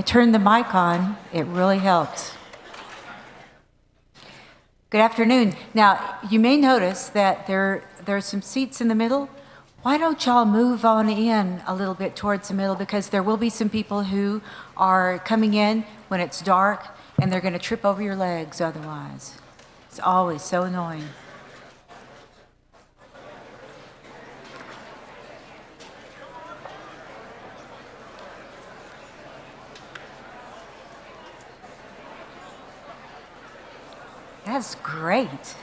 turned the mic on. It really helped. Good afternoon. Now, you may notice that there's some seats in the middle. Why don't y'all move on in a little bit towards the middle, because there will be some people who are coming in when it's dark and they're going to trip over your legs otherwise. It's always so annoying. That's great.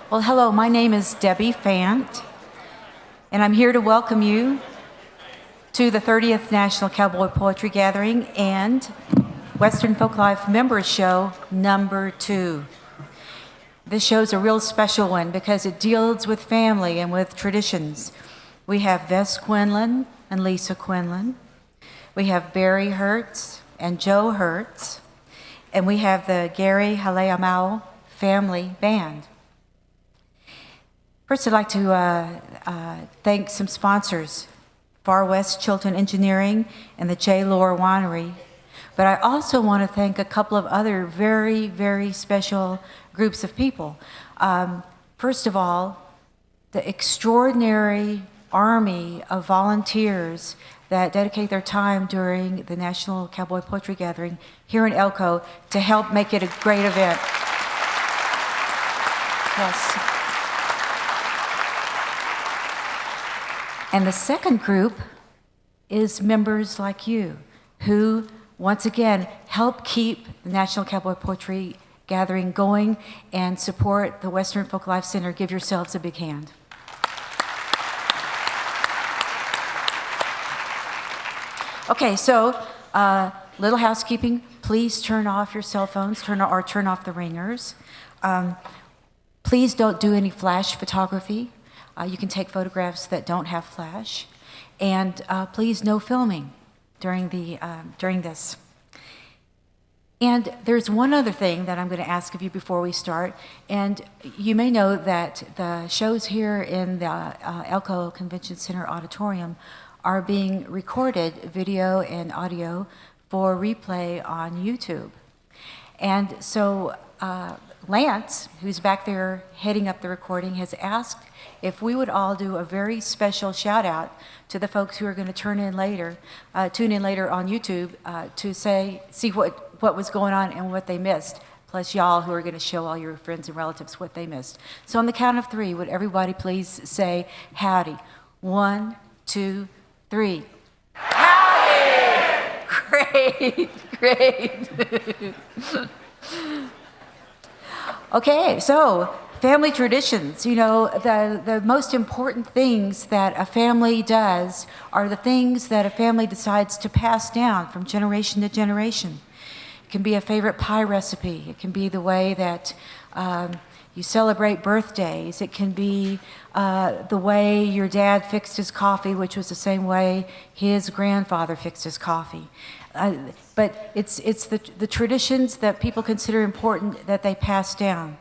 Well, hello, my name is Debbie Fant, and I'm here to welcome you to the 30th National Cowboy Poetry Gathering and Western Folklife Members Show #2. This show's a real special one because it deals with family and with traditions. We have Vess Quinlan and Lisa Quinlan. We have Barry Hertz and Joe Hertz. And we have the Gary Haleamau Family Band. First, I'd like to thank some sponsors, Far West Chilton Engineering and the J. Lohr Winery. But I also want to thank a couple of other very, very special groups of people. First of all, the extraordinary army of volunteers that dedicate their time during the National Cowboy Poetry Gathering here in Elko to help make it a great event. Yes. And the second group is members like you who, once again, help keep the National Cowboy Poetry Gathering going and support the Western Folklife Center. Give yourselves a big hand. Okay, so little housekeeping. Please turn off your cell phones, turn off the ringers. Please don't do any flash photography. You can take photographs that don't have flash, and please no filming during this. And there's one other thing that I'm going to ask of you before we start. And you may know that the shows here in the Elko Convention Center auditorium are being recorded, video and audio, for replay on YouTube. And so Lance, who's back there heading up the recording, has asked if we would all do a very special shout out to the folks who are going to tune in later on YouTube to see what was going on and what they missed, plus y'all who are going to show all your friends and relatives what they missed. So on the count of 3, would everybody please say howdy? 1, 2, 3. Howdy! Great. Okay, so family traditions. You know, the most important things that a family does are the things that a family decides to pass down from generation to generation. It can be a favorite pie recipe. It can be the way that you celebrate birthdays. It can be the way your dad fixed his coffee, which was the same way his grandfather fixed his coffee. But it's the traditions that people consider important that they pass down.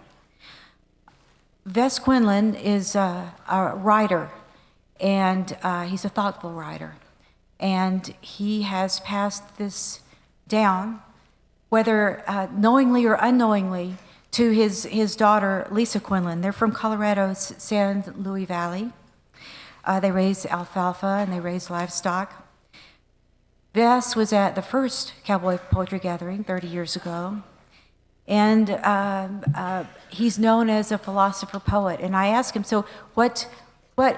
Vess Quinlan is a writer, and he's a thoughtful writer. And he has passed this down, whether knowingly or unknowingly, to his daughter, Lisa Quinlan. They're from Colorado's San Luis Valley. They raise alfalfa and they raise livestock. Vess was at the first Cowboy Poetry Gathering 30 years ago. And he's known as a philosopher poet. And I asked him, so what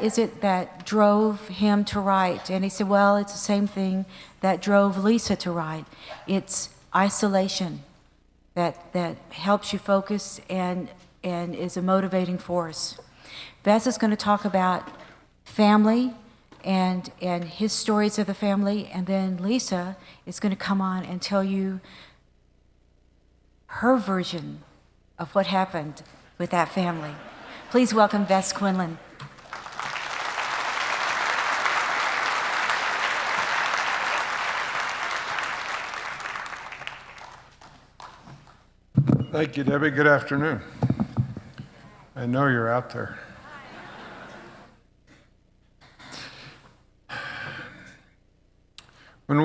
is it that drove him to write? And he said, well, it's the same thing that drove Lisa to write. It's isolation that helps you focus and is a motivating force. Vess is going to talk about family and his stories of the family, and then Lisa is going to come on and tell you her version of what happened with that family. Please welcome Vess Quinlan. Thank you, Debbie. Good afternoon. I know you're out there. When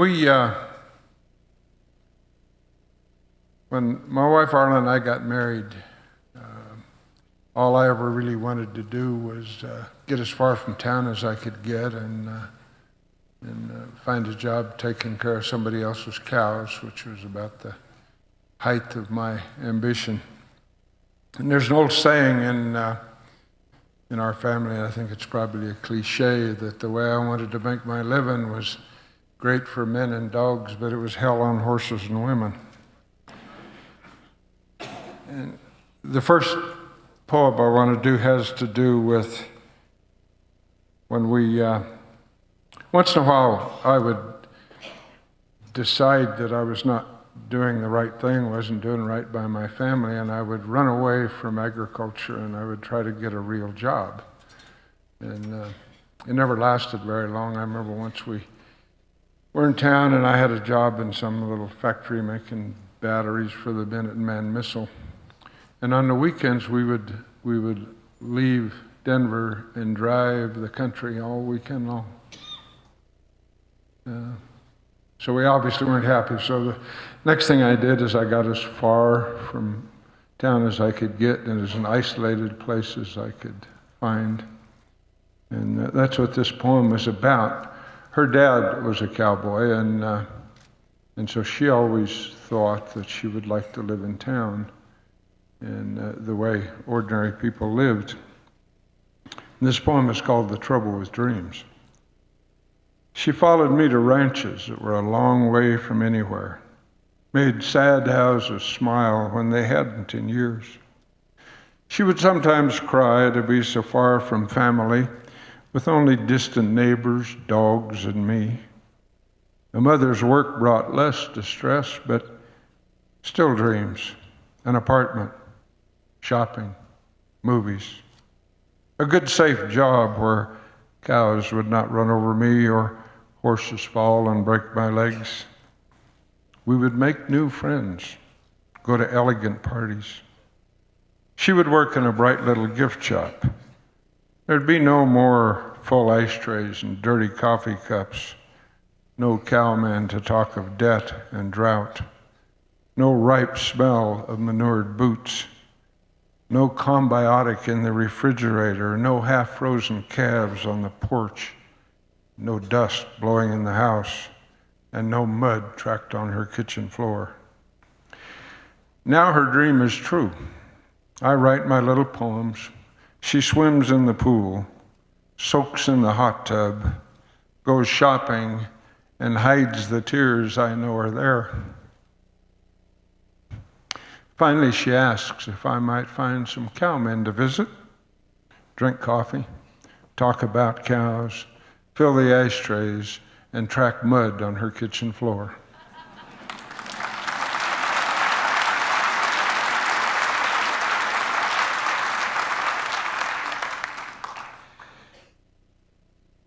when my wife Arlen and I got married, all I ever really wanted to do was get as far from town as I could get and find a job taking care of somebody else's cows, which was about the height of my ambition. And there's an old saying in our family, and I think it's probably a cliche, that the way I wanted to make my living was great for men and dogs, but it was hell on horses and women. And the first poem I want to do has to do with when we, once in a while, I would decide that I was not doing the right thing, wasn't doing right by my family, and I would run away from agriculture and I would try to get a real job. And it never lasted very long. I remember once we were in town and I had a job in some little factory making batteries for the Minuteman missile. And on the weekends we would leave Denver and drive the country all weekend long. So we obviously weren't happy. So the next thing I did is I got as far from town as I could get and as an isolated place as I could find. And that's what this poem is about. Her dad was a cowboy, and so she always thought that she would like to live in town and the way ordinary people lived. And this poem is called The Trouble with Dreams. She followed me to ranches that were a long way from anywhere, made sad houses smile when they hadn't in years. She would sometimes cry to be so far from family, with only distant neighbors, dogs, and me. A mother's work brought less distress, but still dreams, an apartment, shopping, movies, a good safe job where cows would not run over me or horses fall and break my legs. We would make new friends, go to elegant parties. She would work in a bright little gift shop. There'd be no more full ashtrays and dirty coffee cups, no cowman to talk of debt and drought, no ripe smell of manured boots, no combiotic in the refrigerator, no half-frozen calves on the porch, no dust blowing in the house, and no mud tracked on her kitchen floor. Now her dream is true. I write my little poems. She swims in the pool, soaks in the hot tub, goes shopping, and hides the tears I know are there. Finally, she asks if I might find some cowmen to visit, drink coffee, talk about cows, fill the ashtrays, and track mud on her kitchen floor.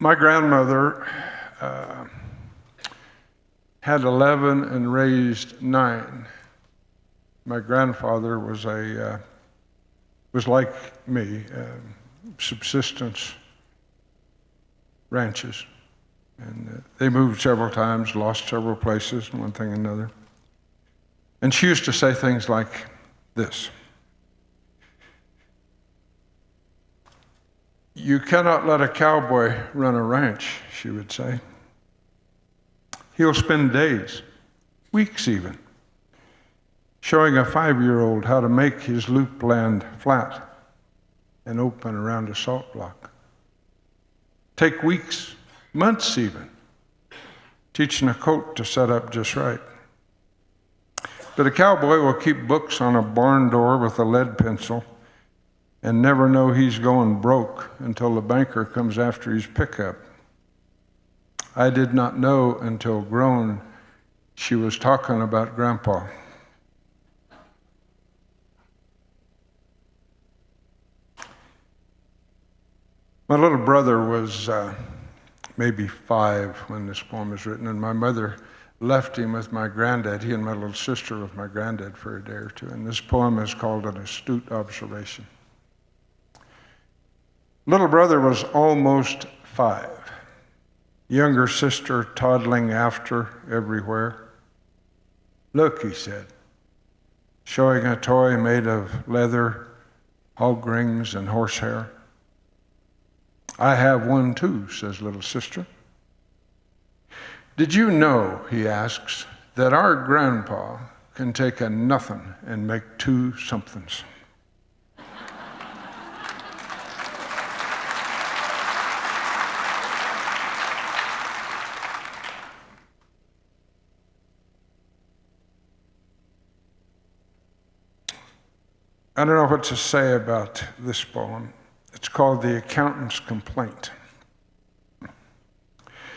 My grandmother had 11 and raised 9. My grandfather was like me, subsistence ranches. And they moved several times, lost several places, one thing and another. And she used to say things like this: "You cannot let a cowboy run a ranch," she would say. "He'll spend days, weeks even, showing a 5-year-old how to make his loop land flat and open around a salt block. Take weeks, months even, teaching a coat to set up just right. But a cowboy will keep books on a barn door with a lead pencil and never know he's going broke until the banker comes after his pickup. I did not know until grown she was talking about Grandpa." My little brother was maybe 5 when this poem was written, and my mother left him with my granddad. He and my little sister with my granddad for a day or two, and this poem is called An Astute Observation. Little brother was almost 5. younger sister toddling after everywhere. "Look," he said, showing a toy made of leather, hog rings, and horsehair. "I have one too," says little sister. "Did you know," he asks, "that our grandpa can take a nothing and make two somethings?" I don't know what to say about this poem. It's called The Accountant's Complaint.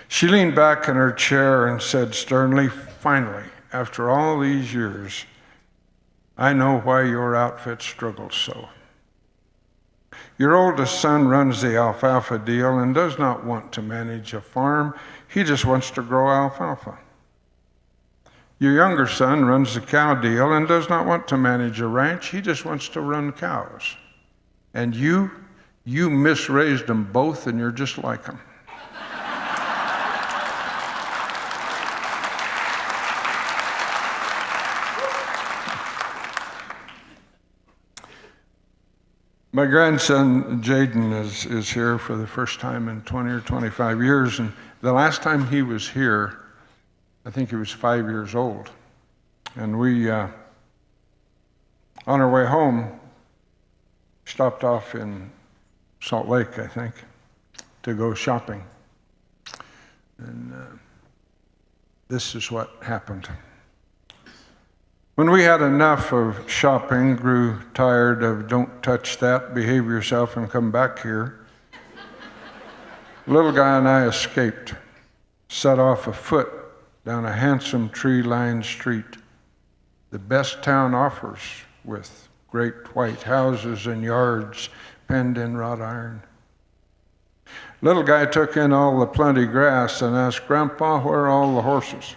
She leaned back in her chair and said sternly, "Finally, after all these years, I know why your outfit struggles so. Your oldest son runs the alfalfa deal and does not want to manage a farm. He just wants to grow alfalfa. Your younger son runs the cow deal and does not want to manage a ranch. He just wants to run cows. And you misraised them both and you're just like them." My grandson, Jaden, is here for the first time in 20 or 25 years. And the last time he was here, I think he was 5 years old. And we, on our way home, stopped off in Salt Lake, I think, to go shopping. And this is what happened. When we had enough of shopping, grew tired of "don't touch that, behave yourself and come back here," little guy and I escaped, set off afoot down a handsome tree-lined street, the best town offers, with great white houses and yards penned in wrought iron. Little guy took in all the plenty grass and asked, "Grandpa, where are all the horses?"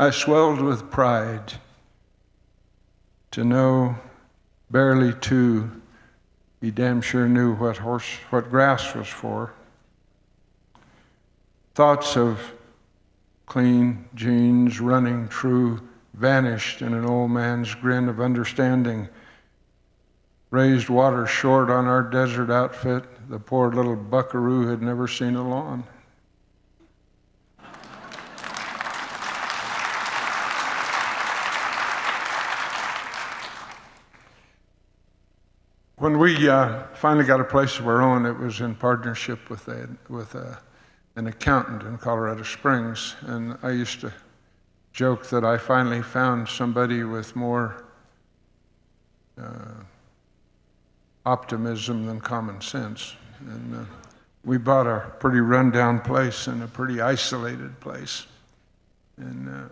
I swelled with pride to know, barely two, he damn sure knew what grass was for. Thoughts of clean jeans, running true, vanished in an old man's grin of understanding. Raised water short on our desert outfit. The poor little buckaroo had never seen a lawn. When we finally got a place of our own, it was in partnership with an accountant in Colorado Springs, and I used to joke that I finally found somebody with more optimism than common sense. And we bought a pretty rundown place and a pretty isolated place. And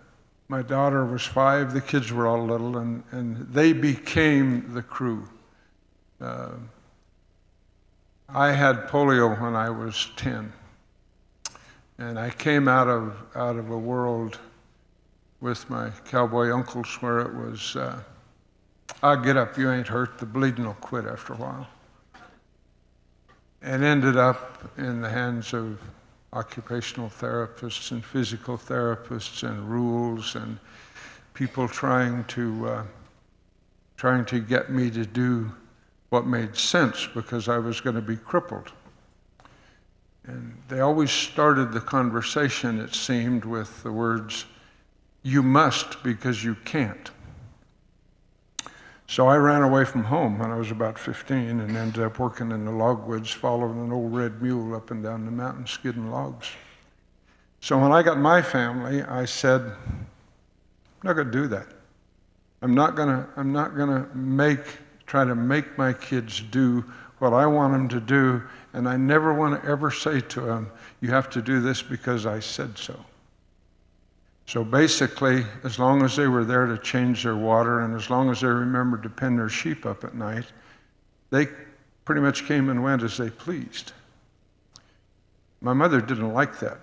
my daughter was 5, the kids were all little, and they became the crew. I had polio when I was 10. And I came out of a world with my cowboy uncles where it was, "I'll get up, you ain't hurt, the bleeding will quit after a while." And ended up in the hands of occupational therapists and physical therapists and rules and people trying to get me to do what made sense because I was going to be crippled. And they always started the conversation, it seemed, with the words, "You must because you can't." So I ran away from home when I was about 15 and ended up working in the logwoods, following an old red mule up and down the mountain, skidding logs. So when I got my family, I said, "I'm not going to do that. I'm not going to try to make my kids do what I want them to do, and I never want to ever say to them, 'You have to do this because I said so.'" So basically, as long as they were there to change their water and as long as they remembered to pen their sheep up at night, they pretty much came and went as they pleased. My mother didn't like that.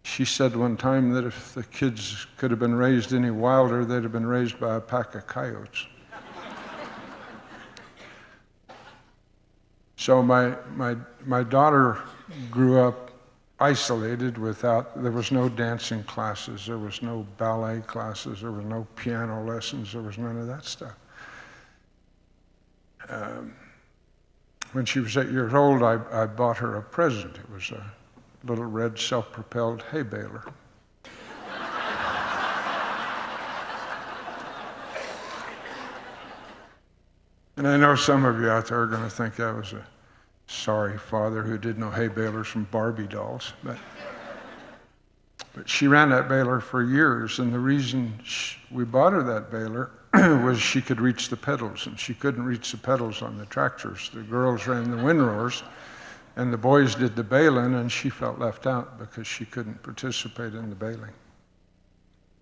She said one time that if the kids could have been raised any wilder, they'd have been raised by a pack of coyotes. So my daughter grew up isolated there was no dancing classes, there was no ballet classes, there was no piano lessons, there was none of that stuff. When she was 8 years old, I bought her a present. It was a little red self-propelled hay baler. And I know some of you out there are going to think I was a sorry father who did no hay balers from Barbie dolls. But she ran that baler for years, and the reason we bought her that baler was she could reach the pedals, and she couldn't reach the pedals on the tractors. The girls ran the windrowers, and the boys did the baling, and she felt left out because she couldn't participate in the baling.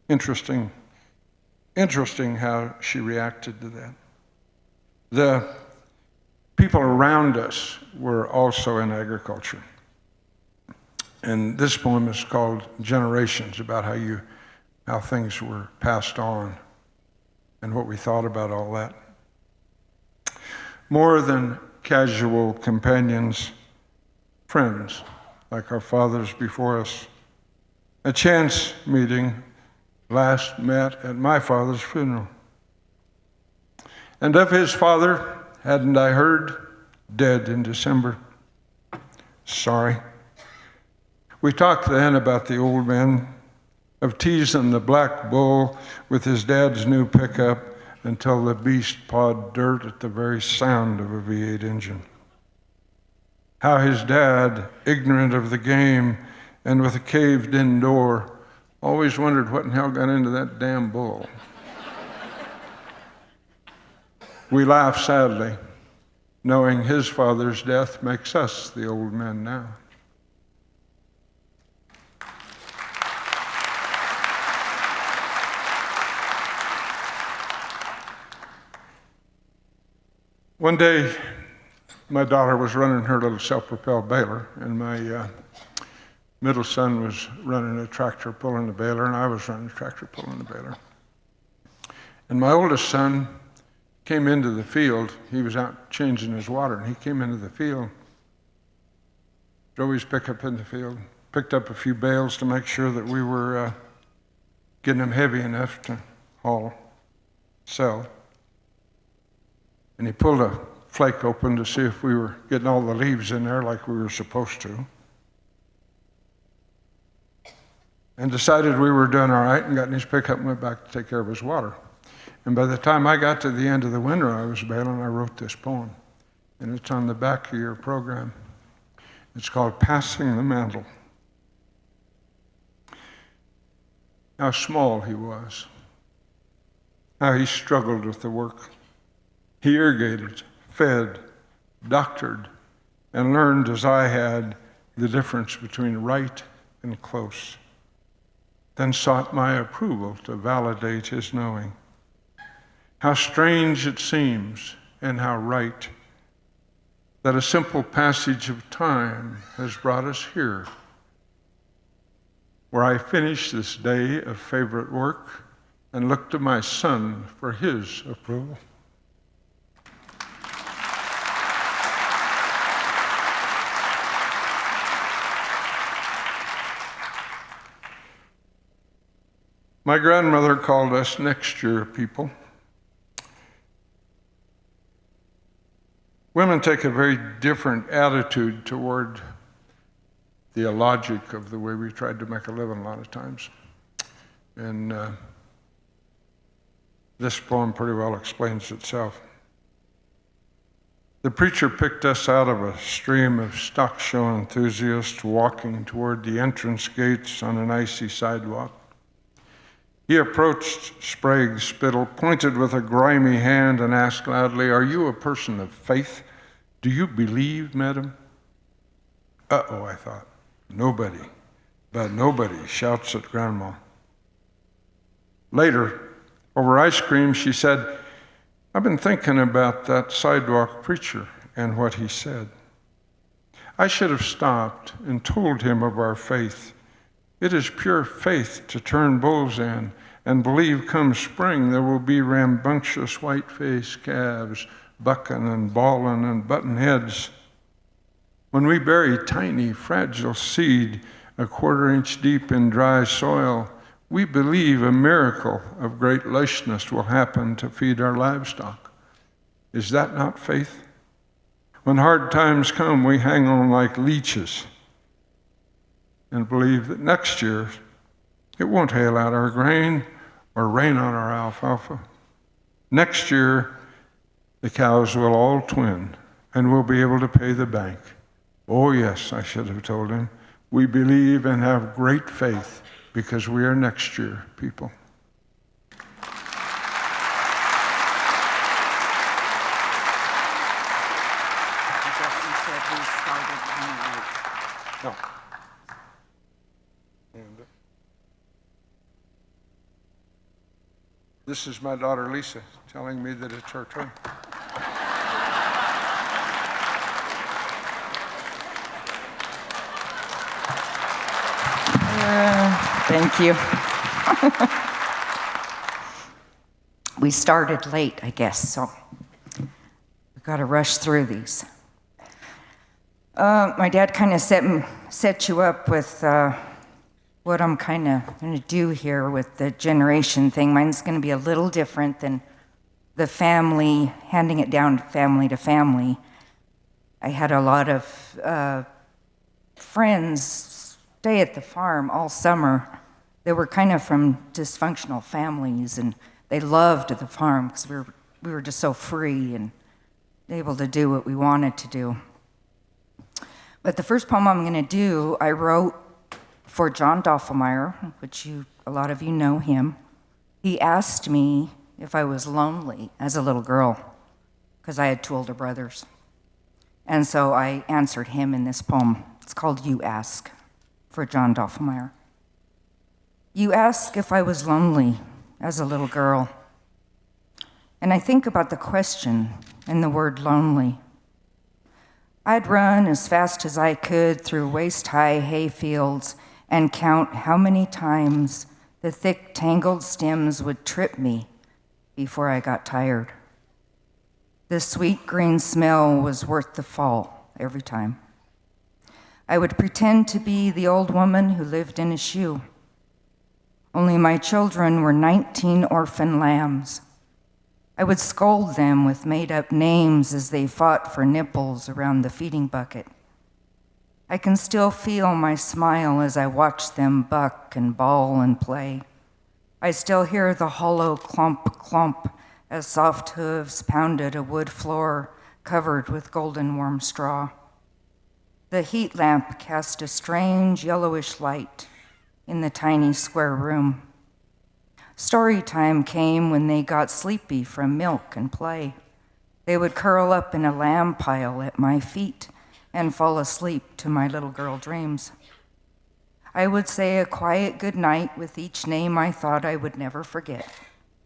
Interesting how she reacted to that. The people around us were also in agriculture. And this poem is called Generations, about how things were passed on and what we thought about all that. More than casual companions, friends, like our fathers before us. A chance meeting last met at my father's funeral. And of his father, hadn't I heard, dead in December. Sorry. We talked then about the old man, of teasing the black bull with his dad's new pickup until the beast pawed dirt at the very sound of a V8 engine. How his dad, ignorant of the game and with a caved-in door, always wondered what in hell got into that damn bull. We laugh sadly, knowing his father's death makes us the old men now. One day, my daughter was running her little self-propelled baler, and my middle son was running a tractor pulling the baler, and I was running a tractor pulling the baler. And my oldest son came into the field. He was out changing his water, and he came into the field, drove his pickup in the field, picked up a few bales to make sure that we were getting them heavy enough to sell. And he pulled a flake open to see if we were getting all the leaves in there like we were supposed to. And decided we were doing all right and got in his pickup and went back to take care of his water. And by the time I got to the end of the winter I was baling, I wrote this poem. And it's on the back of your program. It's called Passing the Mantle. How small he was. How he struggled with the work. He irrigated, fed, doctored, and learned, as I had, the difference between right and close. Then sought my approval to validate his knowing. How strange it seems, and how right, that a simple passage of time has brought us here, where I finish this day of favorite work and look to my son for his approval. My grandmother called us next year people. Women take a very different attitude toward the illogic of the way we tried to make a living a lot of times. And this poem pretty well explains itself. The preacher picked us out of a stream of stock show enthusiasts walking toward the entrance gates on an icy sidewalk. He approached Sprague Spittle, pointed with a grimy hand, and asked loudly, "Are you a person of faith? Do you believe, madam?" Uh-oh, I thought. Nobody, but nobody shouts at Grandma. Later, over ice cream, she said, "I've been thinking about that sidewalk preacher and what he said. I should have stopped and told him of our faith. It is pure faith to turn bulls in and believe come spring there will be rambunctious white-faced calves bucking and bawling and button heads When we bury tiny, fragile seed a quarter-inch deep in dry soil, we believe a miracle of great lushness will happen to feed our livestock. Is that not faith? When hard times come, we hang on like leeches and believe that next year it won't hail out our grain or rain on our alfalfa. Next year, the cows will all twin and we'll be able to pay the bank. Oh yes, I should have told him. We believe and have great faith because we are next year people. No. And this is my daughter Lisa telling me that it's her turn. Thank you. We started late, I guess, so we've got to rush through these. My dad kind of set you up with what I'm kind of going to do here with the generation thing. Mine's going to be a little different than the family, handing it down family to family. I had a lot of friends stay at the farm all summer. They were kind of from dysfunctional families, and they loved the farm because we were just so free and able to do what we wanted to do. But the first poem I'm going to do, I wrote for John Doffelmeyer, which a lot of you know him. He asked me if I was lonely as a little girl because I had 2 older brothers. And so I answered him in this poem. It's called You Ask, for John Doffelmeyer. You ask if I was lonely as a little girl. And I think about the question and the word lonely. I'd run as fast as I could through waist-high hay fields and count how many times the thick, tangled stems would trip me before I got tired. The sweet green smell was worth the fall every time. I would pretend to be the old woman who lived in a shoe. Only my children were 19 orphan lambs. I would scold them with made-up names as they fought for nipples around the feeding bucket. I can still feel my smile as I watch them buck and bawl and play. I still hear the hollow clomp, clomp as soft hooves pounded a wood floor covered with golden warm straw. The heat lamp cast a strange yellowish light in the tiny square room. Story time came when they got sleepy from milk and play. They would curl up in a lamb pile at my feet and fall asleep to my little girl dreams. I would say a quiet good night with each name I thought I would never forget,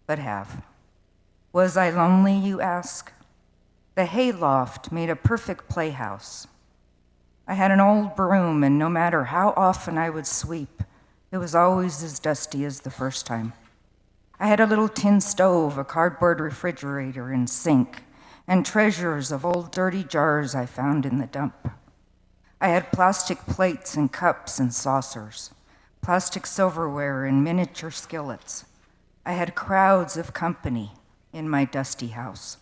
but have. Was I lonely, you ask? The hayloft made a perfect playhouse. I had an old broom, and no matter how often I would sweep, it was always as dusty as the first time. I had a little tin stove, a cardboard refrigerator and sink, and treasures of old dirty jars I found in the dump. I had plastic plates and cups and saucers, plastic silverware and miniature skillets. I had crowds of company in my dusty house.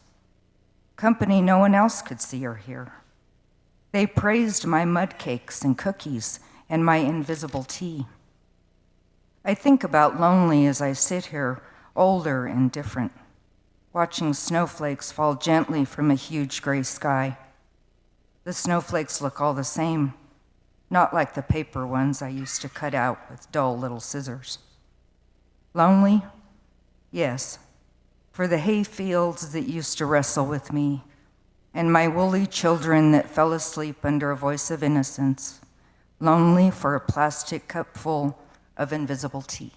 Company no one else could see or hear. They praised my mud cakes and cookies and my invisible tea. I think about lonely as I sit here, older and different, watching snowflakes fall gently from a huge gray sky. The snowflakes look all the same, not like the paper ones I used to cut out with dull little scissors. Lonely? Yes, for the hay fields that used to wrestle with me, and my woolly children that fell asleep under a voice of innocence. Lonely for a plastic cup full of invisible tea.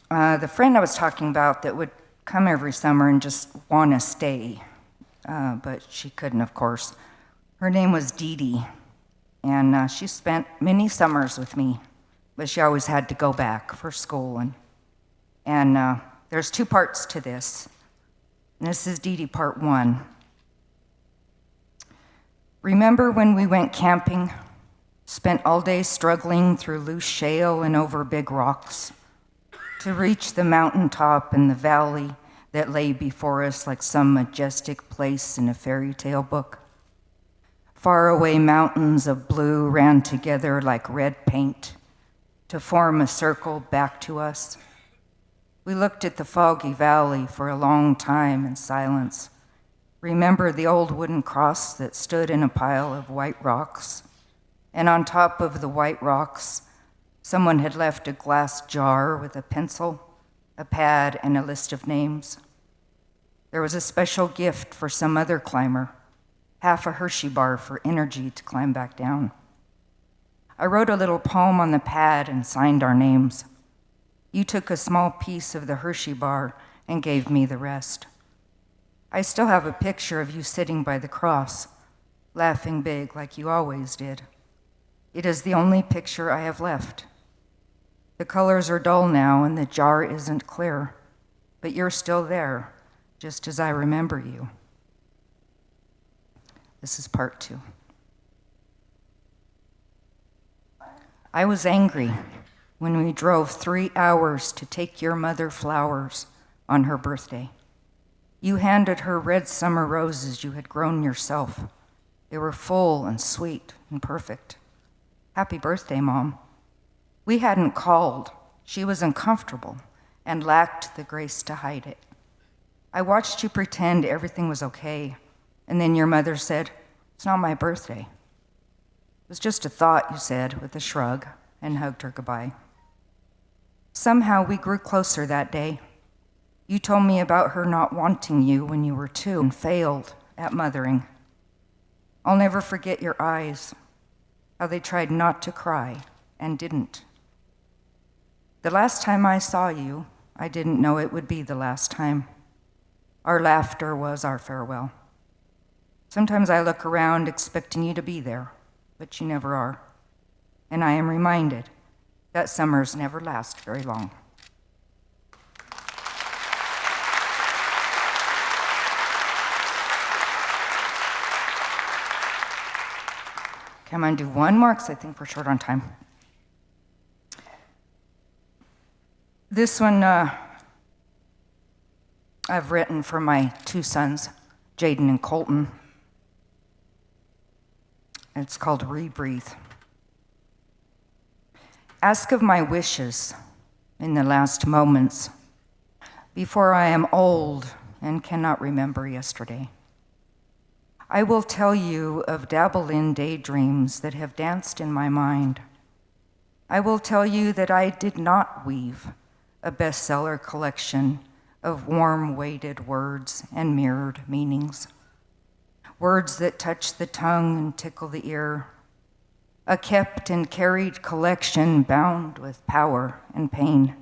The friend I was talking about that would come every summer and just want to stay, but she couldn't, of course. Her name was Dede, and she spent many summers with me. but she always had to go back for school. And there's 2 parts to this. And this is Dede part 1. Remember when we went camping, spent all day struggling through loose shale and over big rocks to reach the mountaintop and the valley that lay before us like some majestic place in a fairy tale book? Faraway mountains of blue ran together like red paint to form a circle back to us. We looked at the foggy valley for a long time in silence. Remember the old wooden cross that stood in a pile of white rocks? And on top of the white rocks, someone had left a glass jar with a pencil, a pad, and a list of names. There was a special gift for some other climber, half a Hershey bar for energy to climb back down. I wrote a little poem on the pad and signed our names. You took a small piece of the Hershey bar and gave me the rest. I still have a picture of you sitting by the cross, laughing big like you always did. It is the only picture I have left. The colors are dull now and the jar isn't clear, but you're still there, just as I remember you. This is part 2. I was angry when we drove 3 hours to take your mother flowers on her birthday. You handed her red summer roses you had grown yourself. They were full and sweet and perfect. Happy birthday, Mom. We hadn't called. She was uncomfortable and lacked the grace to hide it. I watched you pretend everything was okay, and then your mother said, "It's not my birthday." It was just a thought, you said, with a shrug, and hugged her goodbye. Somehow we grew closer that day. You told me about her not wanting you when you were 2 and failed at mothering. I'll never forget your eyes, how they tried not to cry and didn't. The last time I saw you, I didn't know it would be the last time. Our laughter was our farewell. Sometimes I look around expecting you to be there, but you never are. And I am reminded that summers never last very long. Okay, I'm going to do one more because I think we're short on time. This one I've written for my 2 sons, Jaden and Colton. It's called Rebreathe. Ask of my wishes in the last moments before I am old and cannot remember yesterday. I will tell you of dabble-in daydreams that have danced in my mind. I will tell you that I did not weave a bestseller collection of warm-weighted words and mirrored meanings. Words that touch the tongue and tickle the ear. A kept and carried collection bound with power and pain.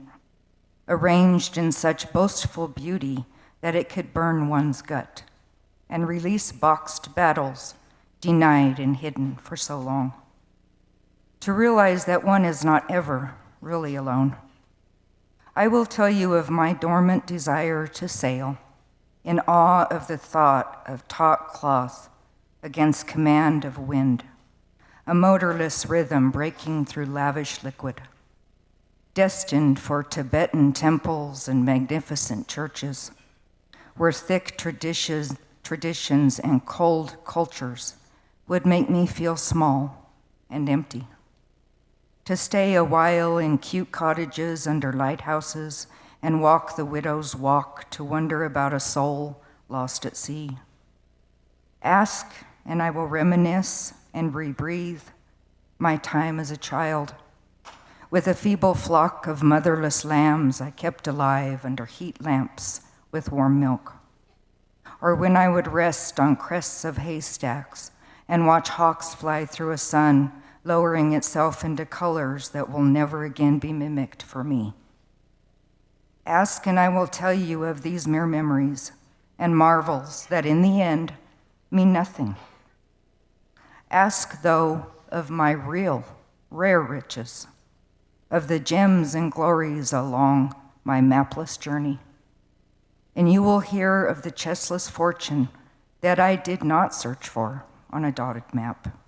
Arranged in such boastful beauty that it could burn one's gut and release boxed battles denied and hidden for so long. To realize that one is not ever really alone. I will tell you of my dormant desire to sail, in awe of the thought of taut cloth against command of wind, a motorless rhythm breaking through lavish liquid, destined for Tibetan temples and magnificent churches, where thick traditions and cold cultures would make me feel small and empty. To stay a while in cute cottages under lighthouses and walk the widow's walk to wonder about a soul lost at sea. Ask, and I will reminisce and rebreathe my time as a child. With a feeble flock of motherless lambs I kept alive under heat lamps with warm milk. Or when I would rest on crests of haystacks and watch hawks fly through a sun lowering itself into colors that will never again be mimicked for me. Ask, and I will tell you of these mere memories and marvels that in the end mean nothing. Ask, though, of my real, rare riches, of the gems and glories along my mapless journey. And you will hear of the chestless fortune that I did not search for on a dotted map.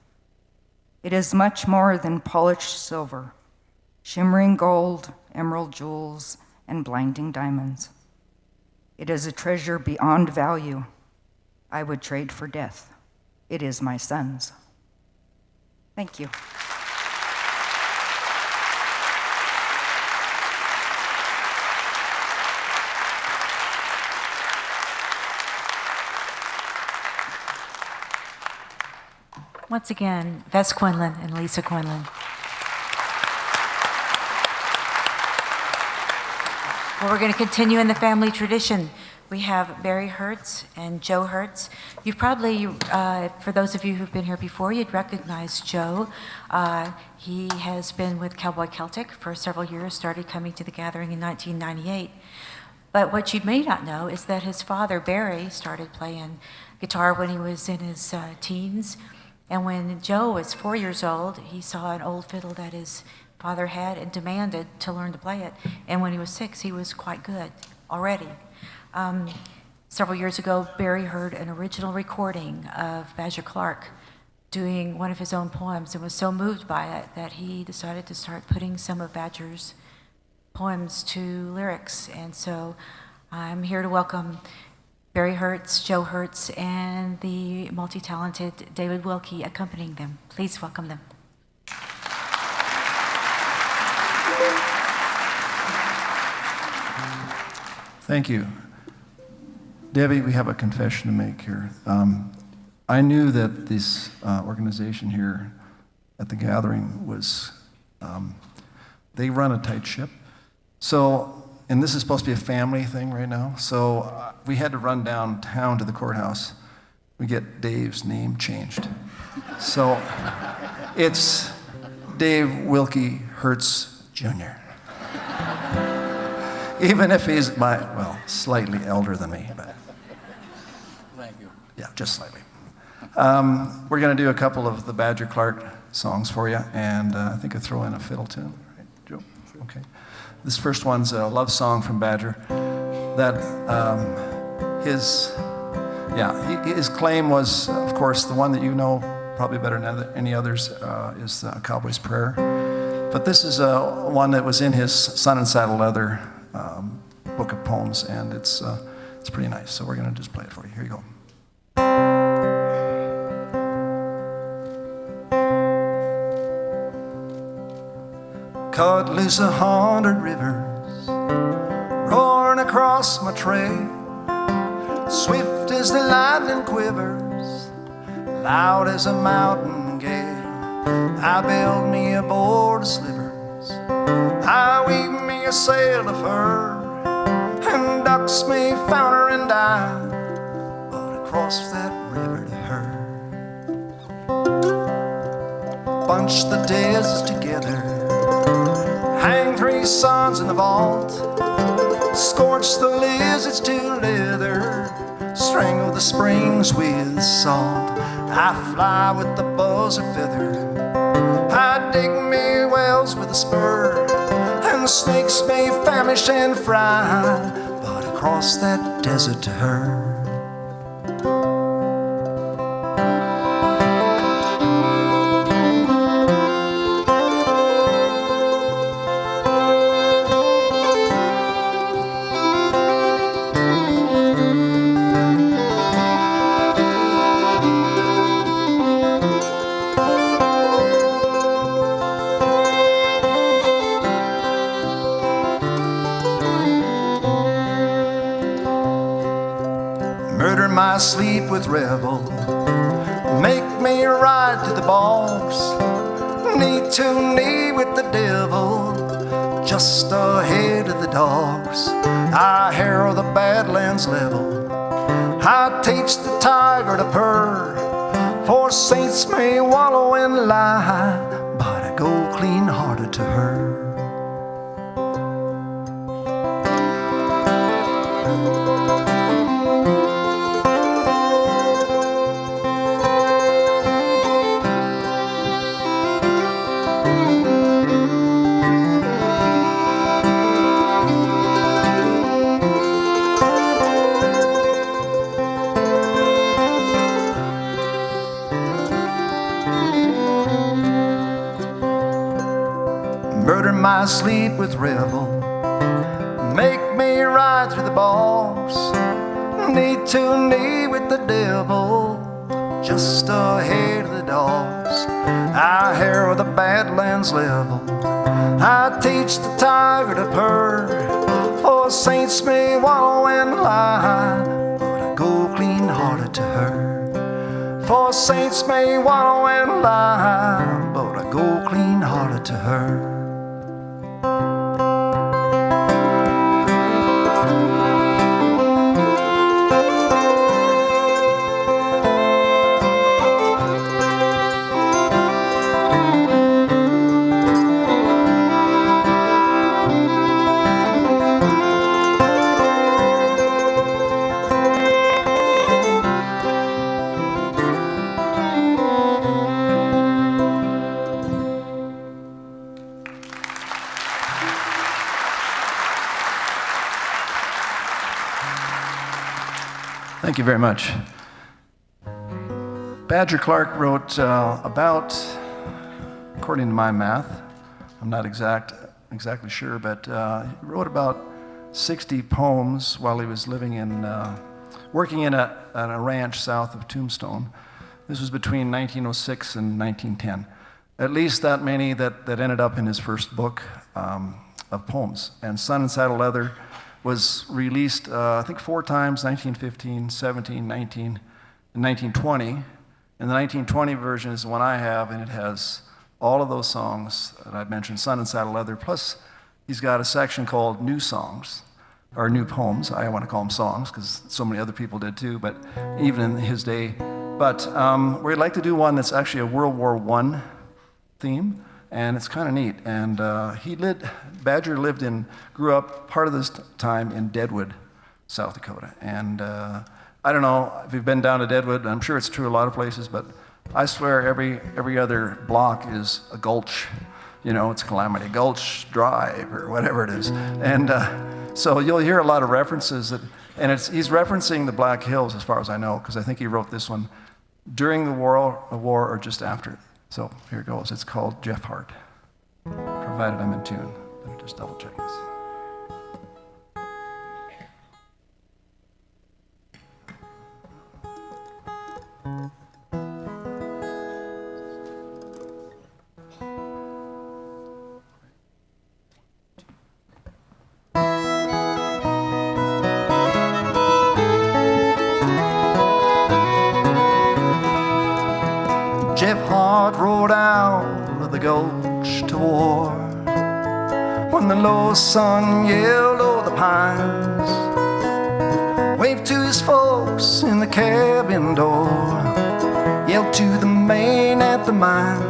It is much more than polished silver, shimmering gold, emerald jewels, and blinding diamonds. It is a treasure beyond value I would trade for death. It is my son's. Thank you. Once again, Vess Quinlan and Lisa Quinlan. Well, we're going to continue in the family tradition. We have Barry Hertz and Joe Hertz. You've probably, for those of you who've been here before, you'd recognize Joe. He has been with Cowboy Celtic for several years, started coming to the gathering in 1998. But what you may not know is that his father, Barry, started playing guitar when he was in his teens. And when Joe was 4 years old, he saw an old fiddle that his father had and demanded to learn to play it. And when he was 6, he was quite good already. Several years ago, Barry heard an original recording of Badger Clark doing one of his own poems and was so moved by it that he decided to start putting some of Badger's poems to lyrics. And so I'm here to welcome Barry Hertz, Joe Hertz, and the multi-talented David Wilkie accompanying them. Please welcome them. Thank you. Debbie, we have a confession to make here. I knew that this organization here at the gathering was, they run a tight ship. So, and this is supposed to be a family thing right now, so we had to run downtown to the courthouse. We get Dave's name changed. So it's Dave Wilkie Hertz Jr. Even if he's slightly elder than me, but. Thank you. Yeah, just slightly. We're going to do a couple of the Badger Clark songs for you, and I think I'll throw in a fiddle tune. Right, Joe? Okay. This first one's a love song from Badger. That his claim was, of course, the one that you know probably better than any others is Cowboy's Prayer. But this is one that was in his Sun and Saddle Leather book of poems, and it's pretty nice. So we're going to just play it for you. Here you go. Cut loose 100 rivers, roaring across my trail, swift as the lightning quivers, loud as a mountain gale. I build me a board of slivers, I weave me a sail of fur, and ducks may founder and die, but across that river to her. Bunch the days together, hang 3 suns in the vault, scorch the lizards to leather, strangle the springs with salt. I fly with the buzzard feather, I dig me wells with a spur, and the snakes may famish and fry, but across that desert to her. My sleep with revel, make me ride to the bogs, knee to knee with the devil, just ahead of the dogs. I harrow the badlands level, I teach the tiger to purr, for saints may wallow and lie, but I go clean-hearted to her. murder my sleep with revel, make me ride through the bars, knee to knee with the devil, just ahead of the dogs. I harrow the badlands level, I teach the tiger to purr, for saints may wallow and lie, but I go clean-hearted to her. For saints may wallow and lie, but I go clean-hearted to her. Thank you very much. Badger Clark wrote about, according to my math, I'm not exactly sure, but he wrote about 60 poems while he was living in, working in a ranch south of Tombstone. This was between 1906 and 1910. At least that many that ended up in his first book of poems. And Sun and Saddle Leather was released, I think 4 times, 1915, 17, 19, and 1920. And the 1920 version is the one I have, and it has all of those songs that I mentioned, Sun and Saddle Leather, plus he's got a section called New Songs, or New Poems. I want to call them songs, because so many other people did too, but even in his day. But we'd like to do one that's actually a World War I theme, and it's kind of neat. And Badger grew up part of this time in Deadwood, South Dakota. And I don't know if you've been down to Deadwood, I'm sure it's true a lot of places, but I swear every other block is a gulch. You know, it's Calamity Gulch Drive or whatever it is. And so you'll hear a lot of references, he's referencing the Black Hills as far as I know, because I think he wrote this one during the war or just after it. So here it goes. It's called Jeff Hart, provided I'm in tune. Let me just double check this. Jeff Hart rode out of the gulch to war when the low sun yelled o'er the pines, waved to his folks in the cabin door, yelled to the man at the mine.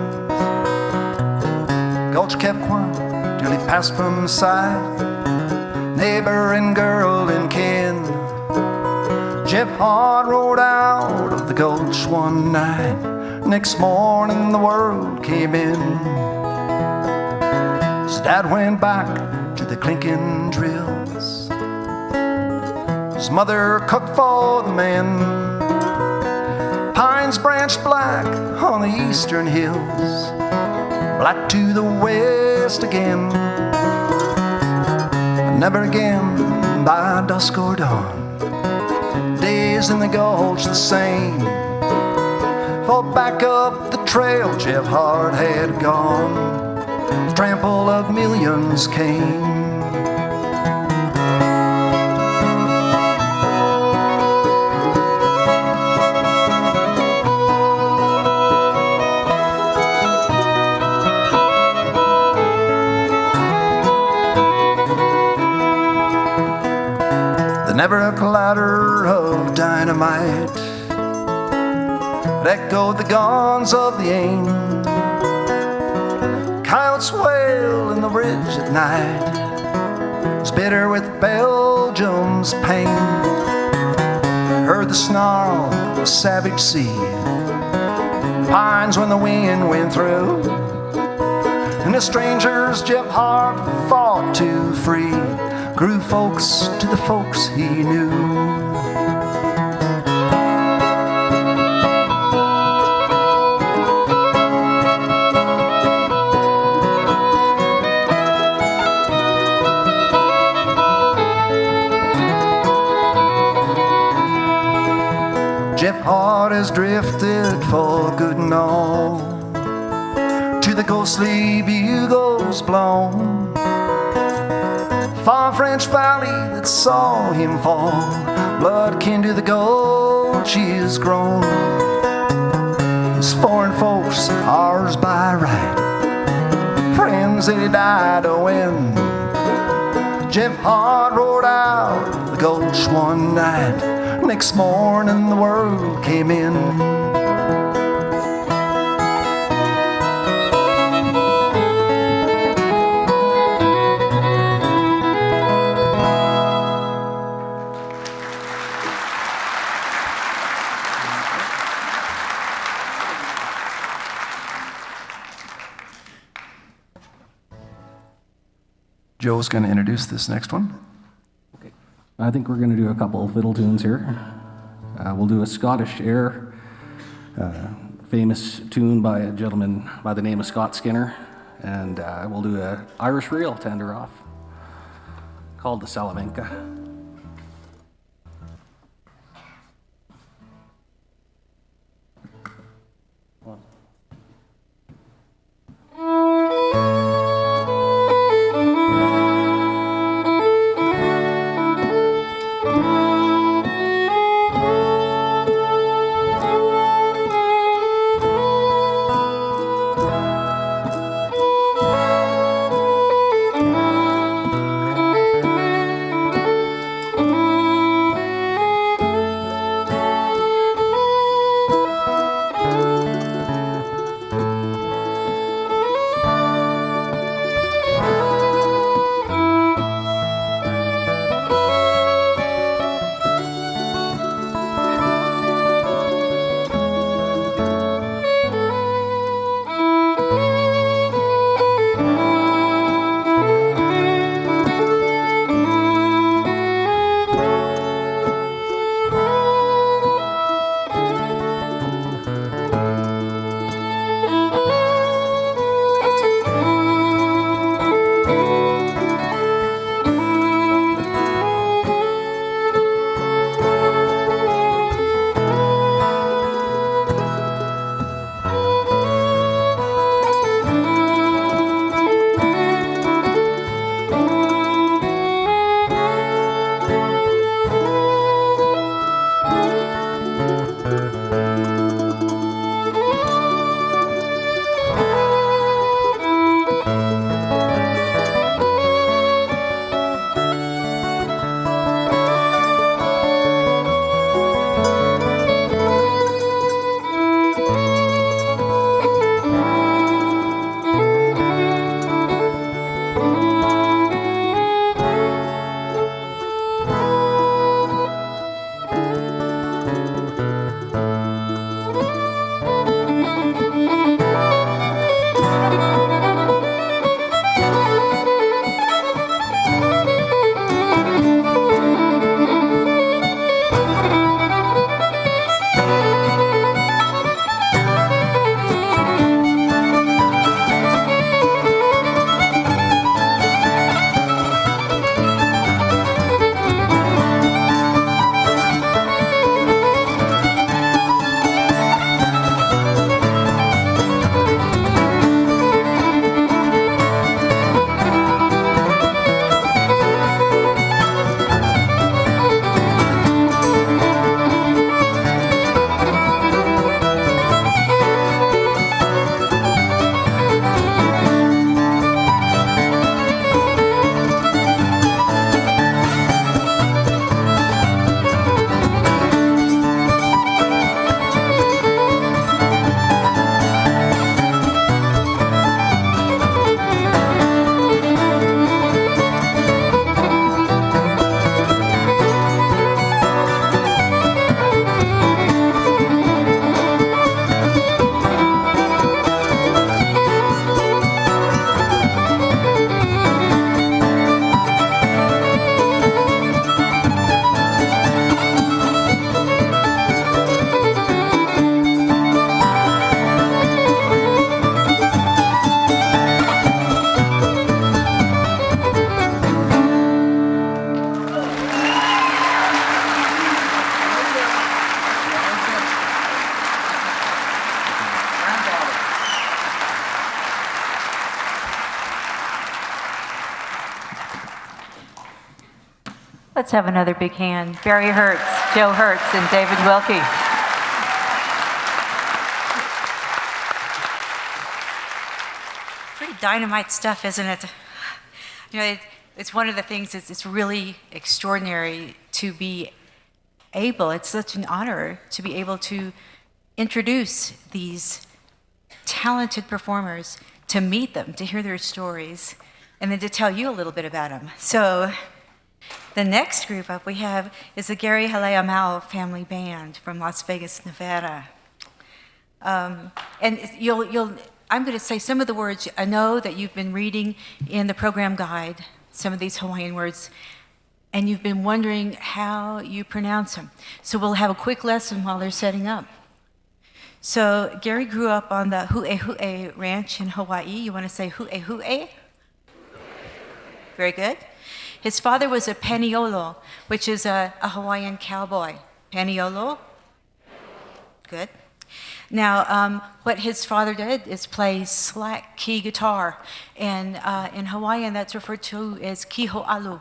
Gulch kept quiet till he passed from sight, neighbor and girl and kin. Jeff Hart rode out of the gulch one night. Next morning the world came in. His dad went back to the clinking drills. His mother cooked for the men. Pines branched black on the eastern hills, black to the west again. And never again by dusk or dawn, days in the gulch the same. For back up the trail Jeff Hart had gone, the trample of millions came. The never a clatter of dynamite echoed the gongs of the Ain. Coyotes wail in the ridge at night, was bitter with Belgium's pain. Heard the snarl of a savage sea, pines when the wind went through, and the strangers Jeff Hart fought to free grew folks to the folks he knew. drifted for good and all to the ghostly bugles blown. Far French valley that saw him fall, blood kin to the gold she has grown. His foreign folks, ours by right, friends that he died to win. Jeff Hart rode out the gulch one night, next morning the world came in. Joe's going to introduce this next one. Okay. I think we're going to do a couple of fiddle tunes here. We'll do a Scottish air, famous tune by a gentleman by the name of Scott Skinner, and we'll do an Irish reel to end her off called the Salamanca. Let's have another big hand. Barry Hertz, Joe Hertz, and David Wilkie. Pretty dynamite stuff, isn't it? You know, it's one of the things it's really extraordinary to be able, it's such an honor to be able to introduce these talented performers, to meet them, to hear their stories, and then to tell you a little bit about them. So the next group up we have is the Gary Haleamau Family Band from Las Vegas, Nevada. And I'm going to say some of the words I know that you've been reading in the program guide, some of these Hawaiian words, and you've been wondering how you pronounce them. So we'll have a quick lesson while they're setting up. So Gary grew up on the Hu'ehu'e Ranch in Hawaii. You want to say Hu'ehu'e? Very good. His father was a paniolo, which is a Hawaiian cowboy. Paniolo? Good. Now, what his father did is play slack key guitar, and in Hawaiian that's referred to as kiho'alu.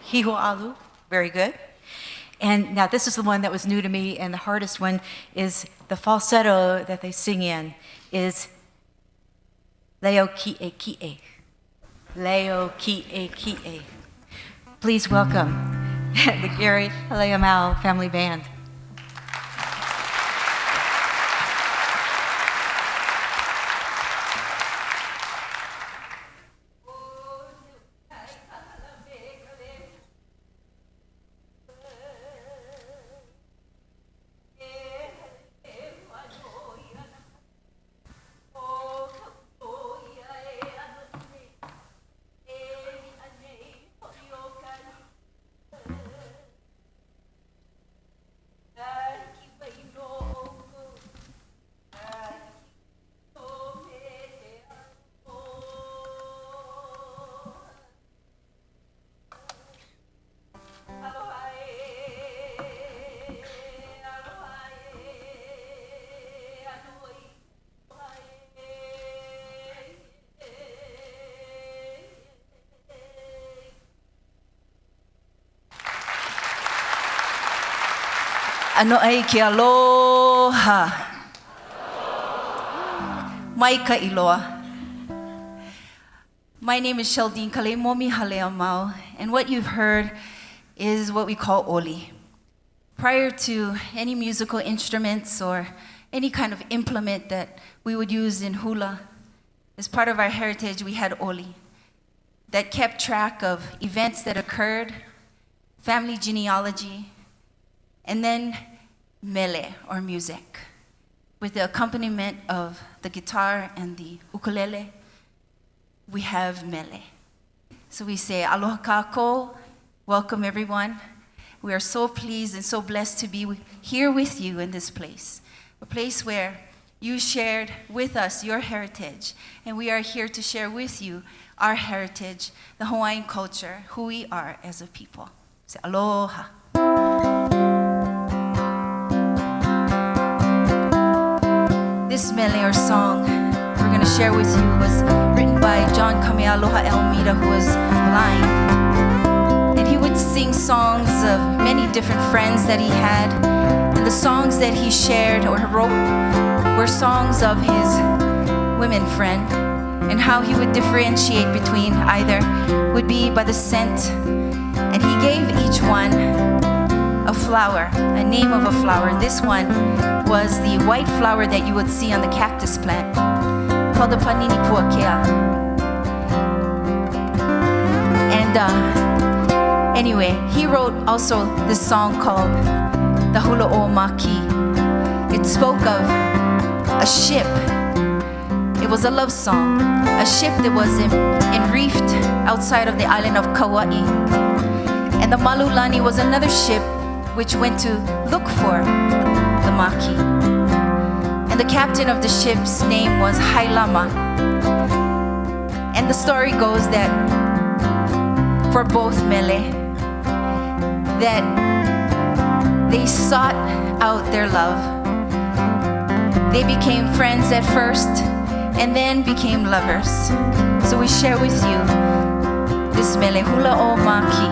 Kiho'alu, very good. And now this is the one that was new to me, and the hardest one is the falsetto that they sing in is leo ki'e ki'e. Leo ki'e ki'e. Please welcome the Gary Haleamau Family Band. Ano ai ke aloha. Mai ka iloa. My name is Sheldine Kaleimomi Haleamau, and what you've heard is what we call oli. Prior to any musical instruments or any kind of implement that we would use in hula, as part of our heritage, we had oli that kept track of events that occurred, family genealogy, and then mele, or music, with the accompaniment of the guitar and the ukulele. We have mele. So we say, aloha kako, welcome everyone. We are so pleased and so blessed to be here with you in this place, a place where you shared with us your heritage, and we are here to share with you our heritage, the Hawaiian culture, who we are as a people. Say, aloha. This mele, or song, we're going to share with you was written by John Kamealoha Elmida, who was blind. And he would sing songs of many different friends that he had. And the songs that he shared or wrote were songs of his women friend, and how he would differentiate between either would be by the scent. And he gave each one a flower, a name of a flower. This one was the white flower that you would see on the cactus plant, called the Panini Puakea. And anyway, he wrote also this song called the Hula o Maki. It spoke of a ship. It was a love song, a ship that was enreefed outside of the island of Kauai. And the Malulani was another ship which went to look for the Maki. And the captain of the ship's name was Hailama. And the story goes that for both mele, that they sought out their love. They became friends at first and then became lovers. So we share with you this mele, Hula o Maki.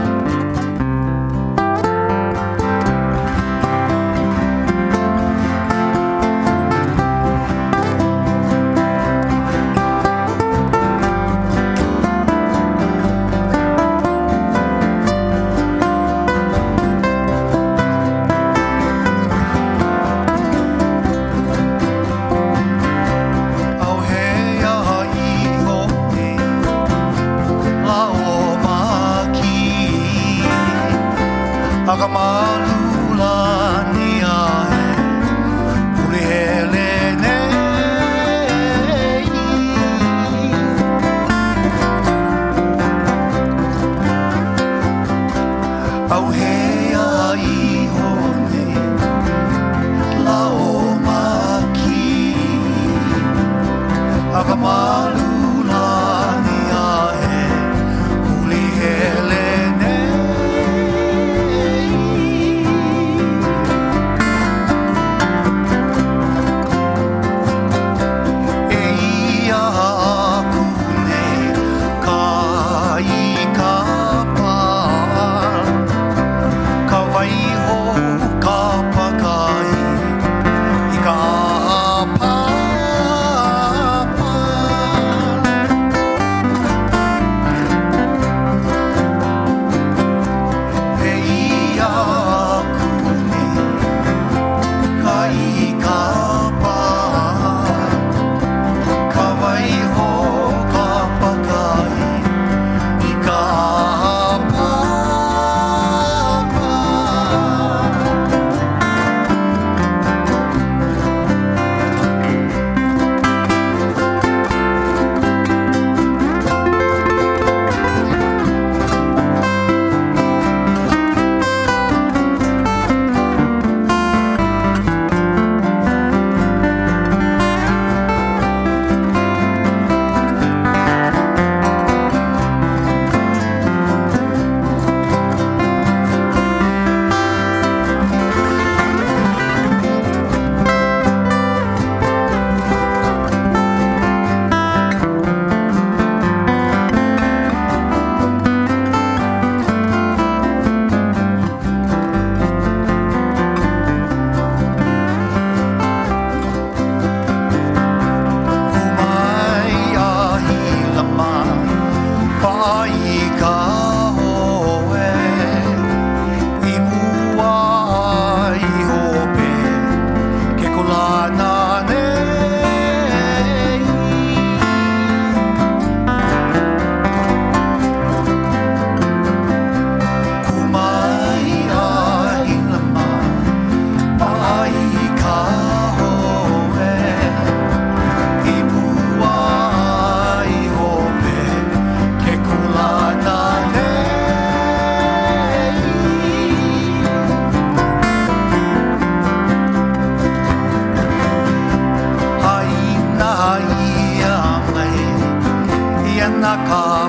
Iana ka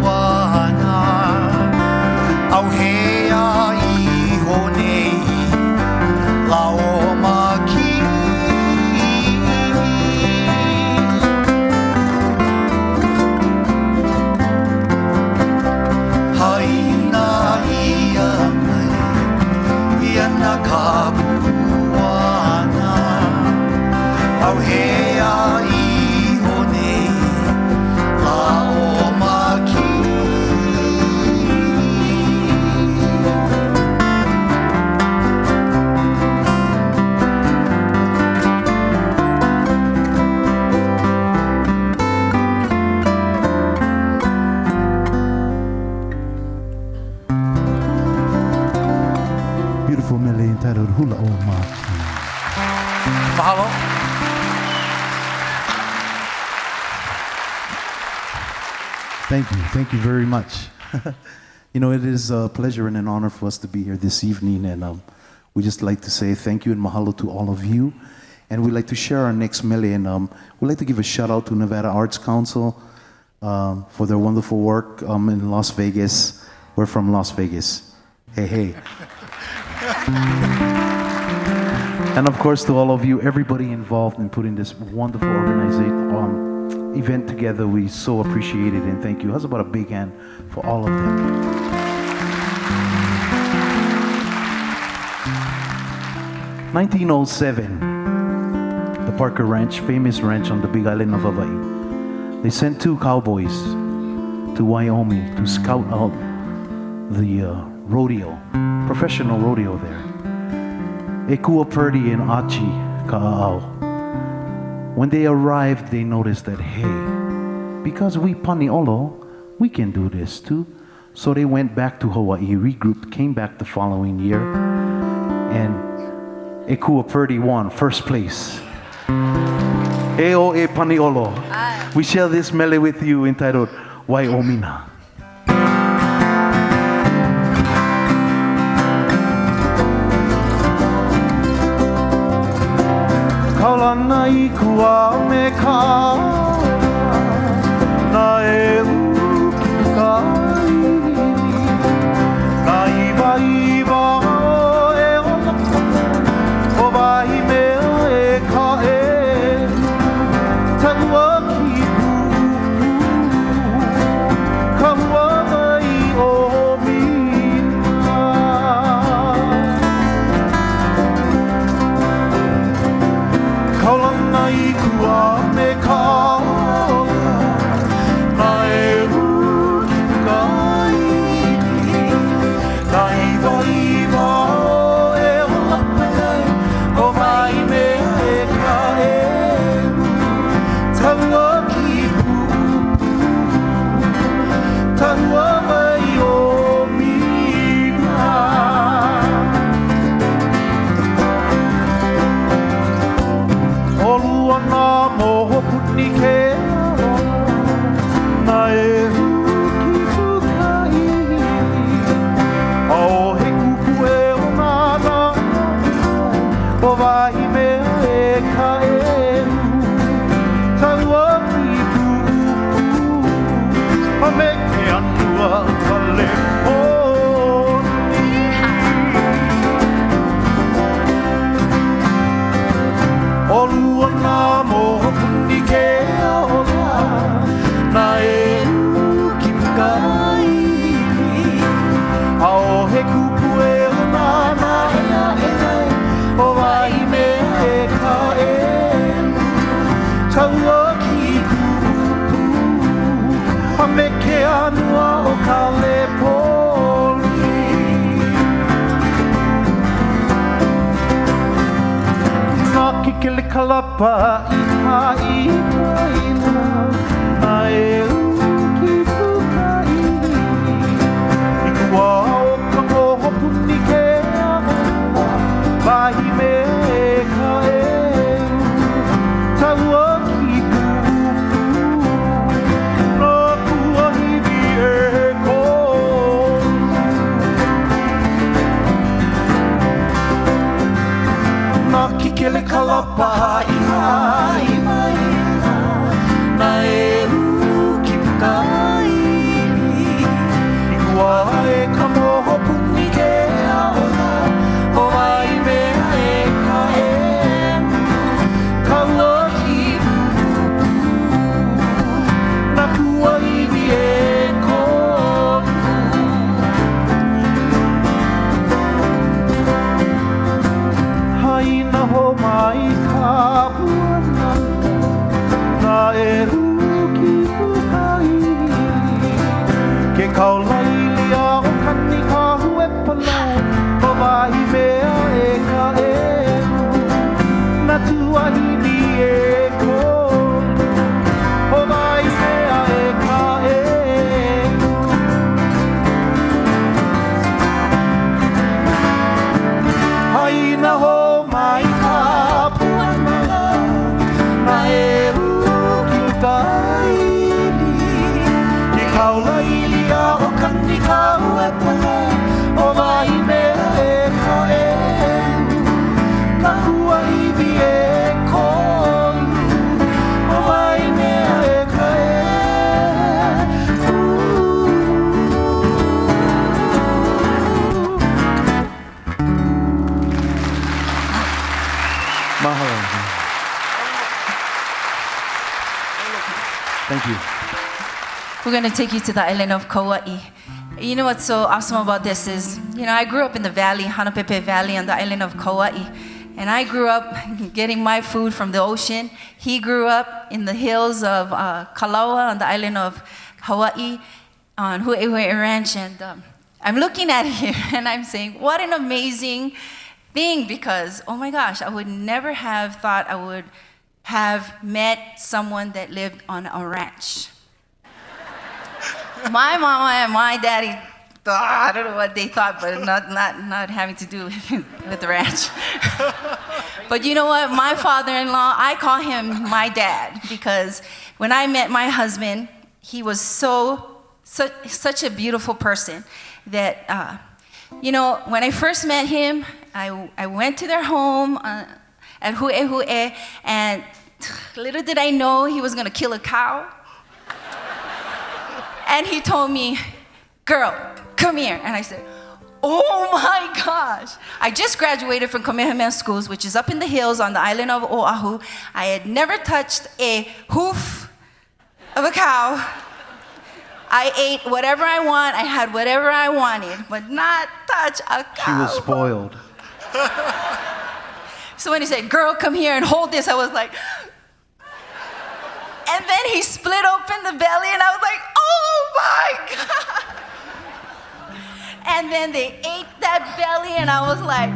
puana Au hea iho nei La o maki Haina ia mai Iana ka puana Au hea iho nei La o maki Beautiful Mele entitled Hula O Maki. Mahalo. Thank you very much. You know, it is a pleasure and an honor for us to be here this evening, and we just like to say thank you and mahalo to all of you. And we'd like to share our next Mele, and we'd like to give a shout out to Nevada Arts Council for their wonderful work in Las Vegas. We're from Las Vegas. Hey, hey. And of course, to all of you, everybody involved in putting this wonderful event together, we so appreciate it and thank you. How's about a big hand for all of them? 1907, the Parker Ranch, famous ranch on the Big Island of Hawaii. They sent 2 cowboys to Wyoming to scout out the rodeo, professional rodeo there. Ekua Purdy and Achi Ka'ao. When they arrived, they noticed that, hey, because we Paniolo, we can do this too. So they went back to Hawaii, regrouped, came back the following year, and Ekua Purdy won first place. Eo e Paniolo. We share this Mele with you entitled Wyomina. Kaulana I kua me ka na e uka na iwa iwa e ona o vai me e ka e tanua ki pupu ka wai o mina kaulana I kua me ka na e uka na iwa iwa e ona o vai me e ka e tanua ki pupu tanua mai o mina Olua na moho puni ke na e uki pukai Ao he kupu e o nana o vai me e ka e Tanua ki pupu a me ke anua ka le poni Olua na moho puni ke ola na e uki pukai Ao he kupu e o nana o vai me e ka e Taua ki kupu a me ke anua o ka le poli Nā ki kele kalapa I hai maina na e uki pukai I kua o ka moho puni ke aola vai me e ka e Taua ki kupu no kua hivi e kolu Nā ki kele kalapa I hai maina na you. We're going to take you to the island of Kauai. You know what's so awesome about this is, I grew up in the valley, Hanapepe Valley, on the island of Kauai. And I grew up getting my food from the ocean. He grew up in the hills of Kalaua on the island of Hawaii on Hu'ehue Ranch. And I'm looking at him and I'm saying, what an amazing thing, because, oh my gosh, I would never have thought I would have met someone that lived on a ranch. My mama and my daddy, I don't know what they thought, but not having to do with the ranch. But you know what? My father-in-law, I call him my dad, because when I met my husband, he was such a beautiful person that, when I first met him, I went to their home at Hu'ehue, and little did I know he was going to kill a cow. And he told me, girl, come here. And I said, oh my gosh. I just graduated from Kamehameha Schools, which is up in the hills on the island of Oahu. I had never touched a hoof of a cow. I ate whatever I want. I had whatever I wanted, but not touch a cow. She was spoiled. So when he said, girl, come here and hold this, I was like, and then he split open the belly, and I was like, oh my God. And then they ate that belly, and I was like,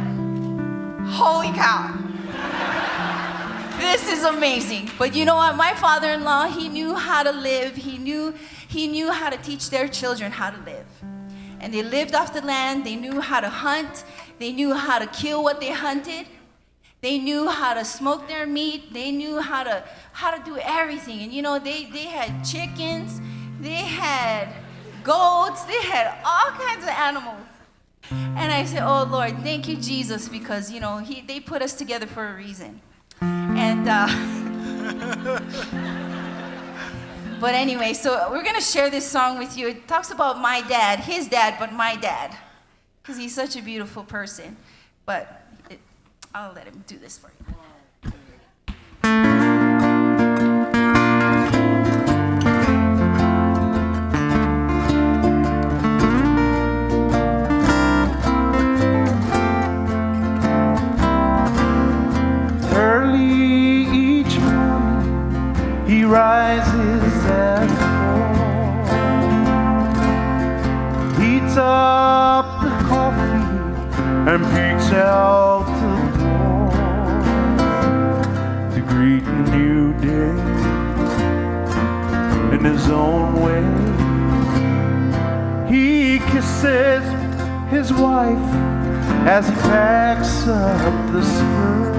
holy cow. This is amazing. But you know what? My father-in-law, he knew how to live. He knew how to teach their children how to live. And they lived off the land. They knew how to hunt. They knew how to kill what they hunted. They knew how to smoke their meat. They knew how to do everything. And they had chickens, they had goats, they had all kinds of animals. And I said, oh Lord, thank you, Jesus, because they put us together for a reason. And but anyway, so we're gonna share this song with you. It talks about my dad, his dad, but my dad, because he's such a beautiful person. But I'll let him do this for you. Early each morning he rises at 4, heats up the coffee and peeks out the door to greet a new day in his own way. He kisses his wife as he packs up the spur,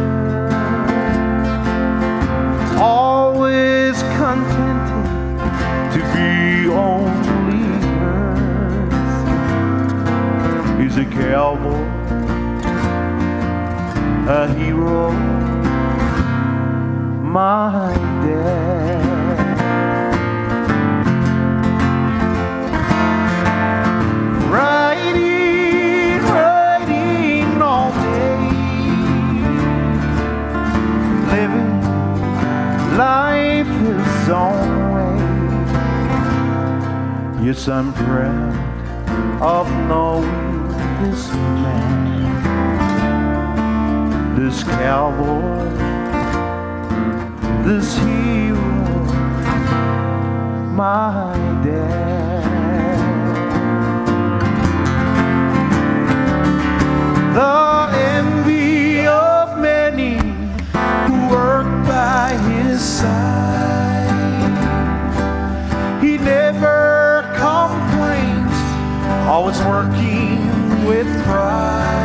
always contented to be only hers. He's a cowboy, a hero, my dad. Riding all day, living life his own way. Yes, I'm proud of knowing this man, this cowboy, this hero, my dad. The envy of many who work by his side. He never complains, always working with pride.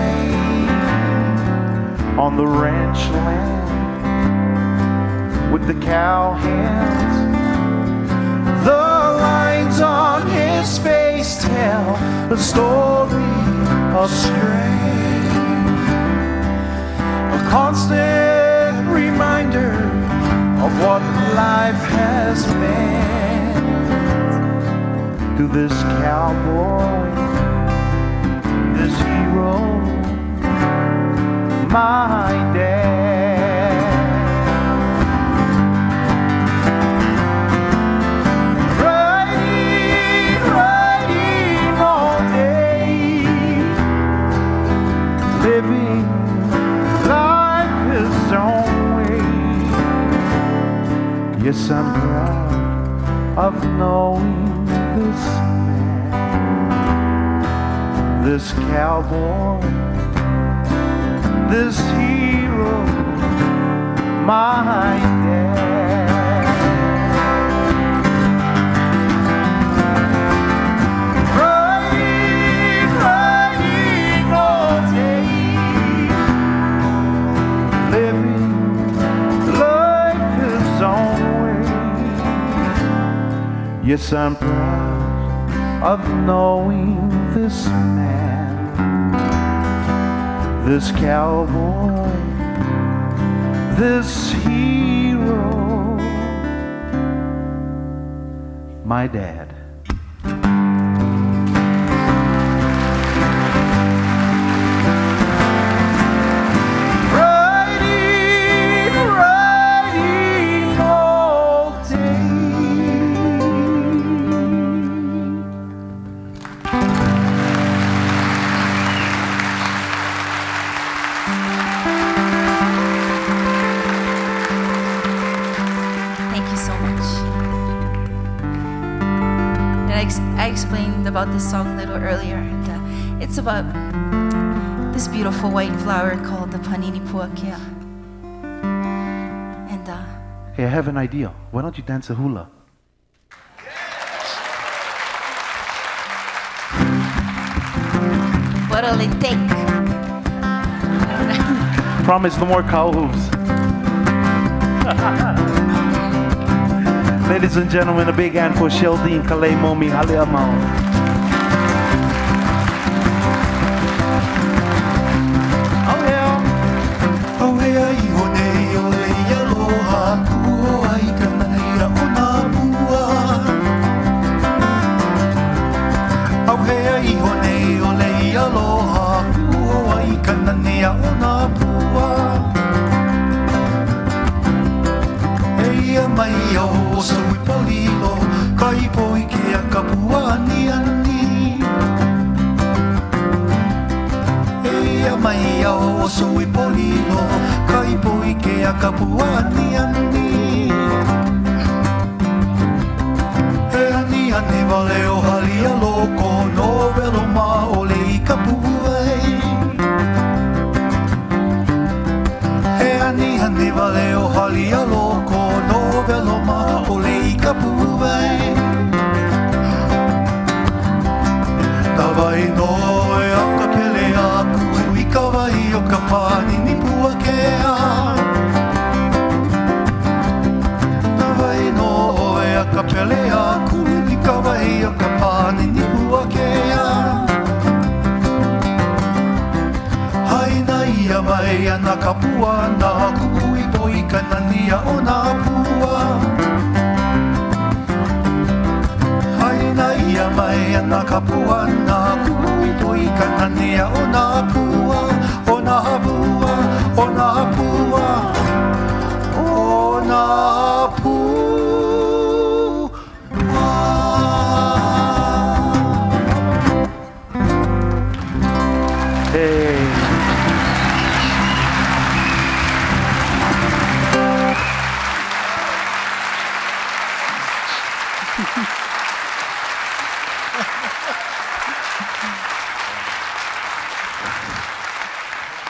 On the ranch land with the cow hands, the lines on his face tell the story of strength. A constant reminder of what life has meant to this cowboy, this hero, my dad. knowing this man, this cowboy, this hero, my dad. Riding all day, living life his own way. Yes, I'm proud of knowing this man, this cowboy, this hero, my dad. Riding all day. Thank you so much. And I explained about this song a little earlier, and it's about this beautiful white flower called the Panini Puakea. And Hey, I have an idea. Why don't you dance a hula? what'll it take? Promise no more cow hooves. Ladies and gentlemen, a big hand for Sheldine Hale Haleamau.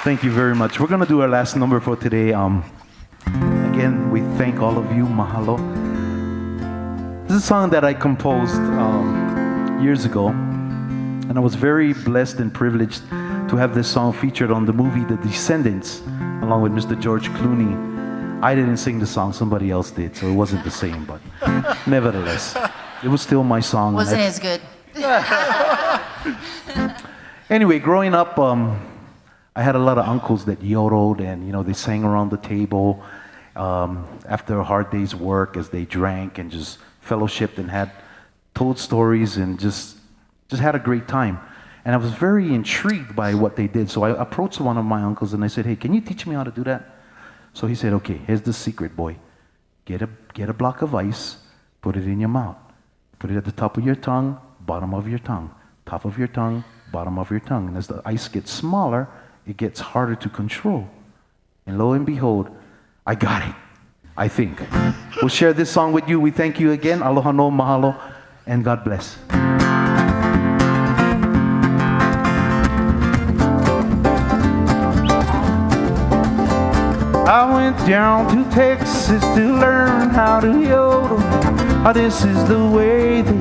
Thank you very much. We're going to do our last number for today. Again, we thank all of you. Mahalo. This is a song that I composed years ago, and I was very blessed and privileged to have this song featured on the movie The Descendants, along with Mr. George Clooney. I didn't sing the song, somebody else did, so it wasn't the same, but nevertheless, it was still my song. Wasn't as good. Anyway, growing up, I had a lot of uncles that yodeled, and they sang around the table after a hard day's work as they drank and just fellowshipped and told stories and just had a great time. And I was very intrigued by what they did, so I approached one of my uncles and I said, "Hey, can you teach me how to do that?" So he said, "Okay, here's the secret, boy. Get a block of ice, put it in your mouth. Put it at the top of your tongue, bottom of your tongue, top of your tongue, bottom of your tongue. And as the ice gets smaller, it gets harder to control." And lo and behold, I got it. I think. We'll share this song with you. We thank you again. Aloha no mahalo, and God bless. I went down to Texas to learn how to yodel. This is the way they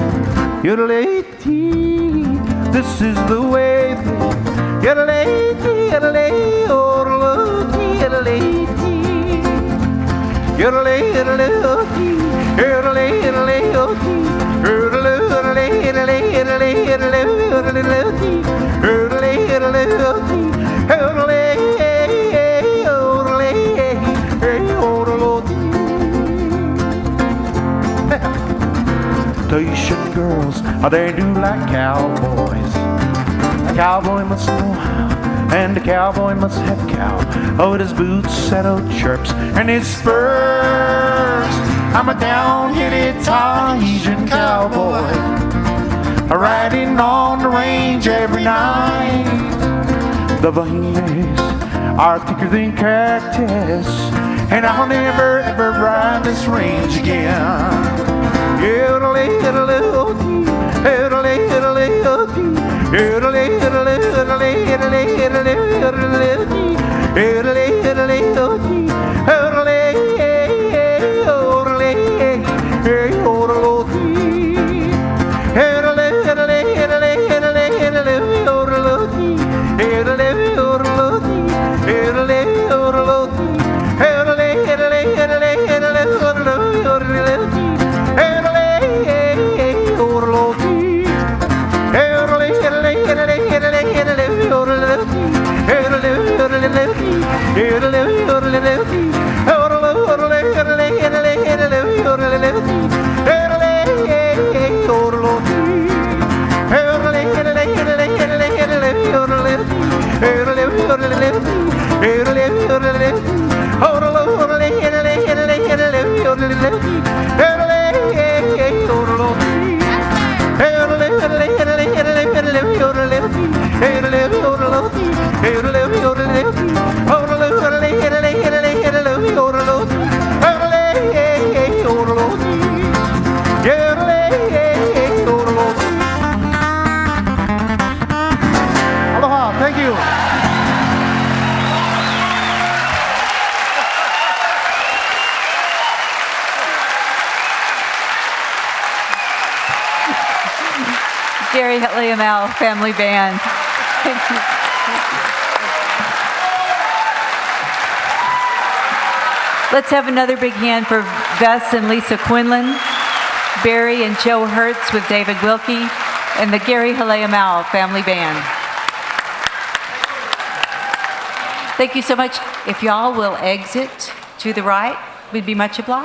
yodel-a-tee. This is the way they yodel-a-tee, yodel-a, yodel-a-tee, yodel-a-tee. Yodel-a, yodel-a-tee, yodel-a, yodel-a-tee. Yodel-a, yodel-a, yodel-a, yodel-a, yodel-a, yodel-a-tee. Yodel-a, yodel-a-tee, yodel-a. Plantation girls, they do like cowboys. A cowboy must know how, and a cowboy must have cow. Oh, with his boots, saddle chirps, and his spurs. I'm a down-headed Tahitian cowboy, riding on the range every night. The vahinas are thicker than cactus, and I'll never ever ride this range again. Aloha, thank you. Gary Haleamau Family Band. Thank you. Let's have another big hand for Vess and Lisa Quinlan, Barry and Joe Hertz with David Wilkie, and the Gary Haleamau Family Band. Thank you so much. If y'all will exit to the right, we'd be much obliged.